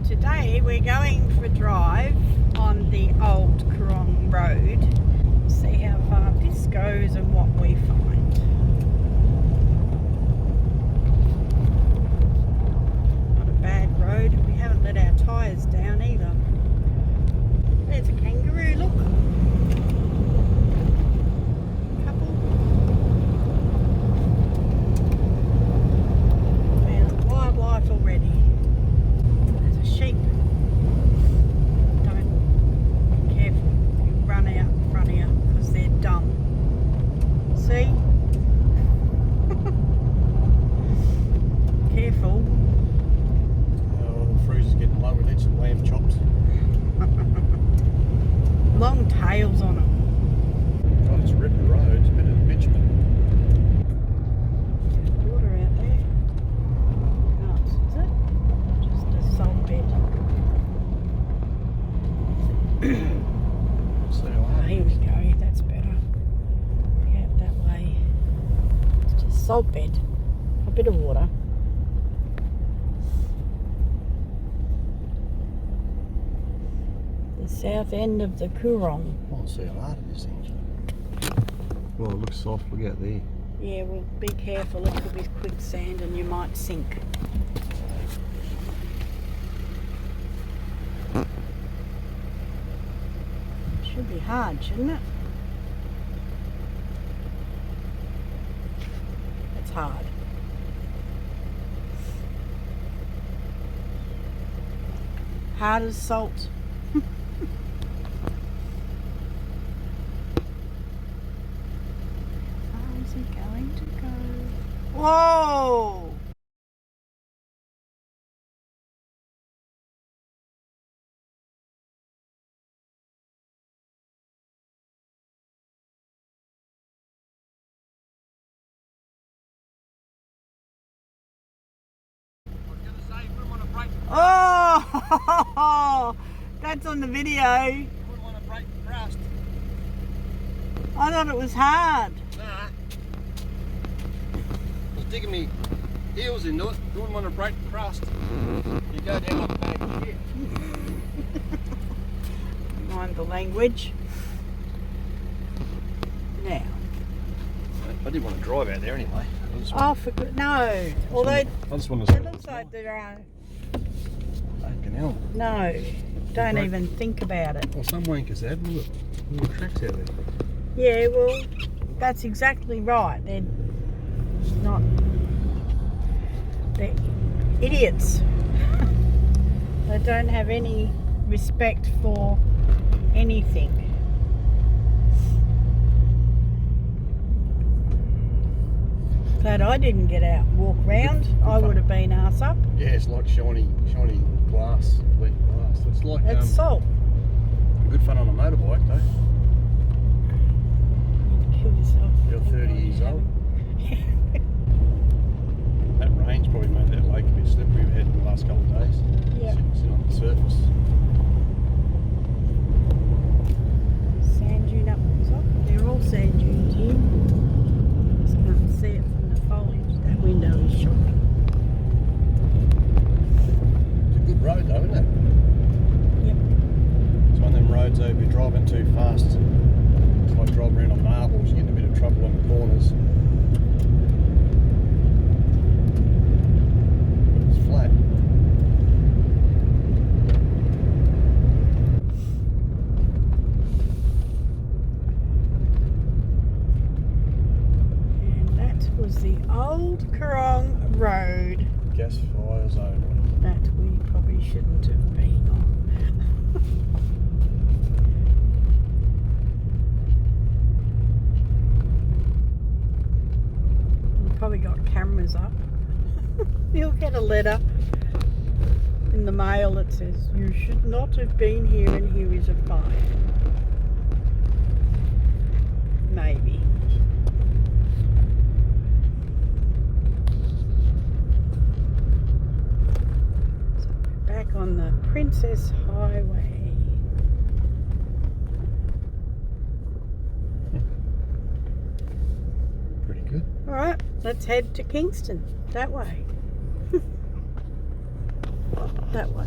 Today we're going for a drive on the old Coorong road. See how far this goes and what we find. Not a bad road. We haven't let our tyres down either. There's a kangaroo, look. Couple. Found wildlife already. There's a sheep. Don't be careful. You run out in front of you because they're dumb. See? Careful. The freezer's getting low. We need some lamb chops. Long tails on them. God, it's a ripper road. It's a bit of bitumen. Water out there. Oh, is it? Just a salt bed. So, Oh, here we go. That's better. Yeah, that way. It's just salt bed. A bit of water. The south end of the Coorong. Oh, see how hard it is thing. Well, it looks soft. Look out there. Yeah, well, be careful. It could be quicksand and you might sink. Should be hard, shouldn't it? It's hard. Hard as salt. How is he going to go? Whoa! Oh, that's on the video. I Wouldn't want to break the crust. thought it was hard. Nah. I was digging me heels into it. You wouldn't want to break the crust. You go down like a bag of shit. Mind the language. Now. I didn't want to drive out there anyway. Oh, for good. No. Although I just want to it looks like there are. Fucking hell. No. Don't Right. even think about it. Well, some wankers have. Look. Little tracks out there. Yeah, well, that's exactly right. They're not. They're idiots. They don't have any respect for anything. Glad I didn't get out and walk round. Good I fun. would have been arse up. Yeah, it's like shiny glass, wet glass. It's like It's salt. good fun on a motorbike though. Kill yourself. You're 30 years old. That rain's probably made that lake a bit slippery we've had in the last couple of days. Yeah. Sitting on the surface. Sand dune up the top. They're all sand dunes here. Just can't see it from the foliage. That window is shot. It's a good road though, isn't it? Yep. It's one of them roads though, if you're driving too fast, it's like driving around on marbles, you get in a bit of trouble on the corners. It's flat. And that was the old Coorong road Gas fires only. that we probably shouldn't have been on. We've probably got cameras up. You'll get a letter in the mail that says you should not have been here and here is a fine. Maybe. So we're back on the Princess Highway. Pretty good. Alright, let's head to Kingston. That way. That way.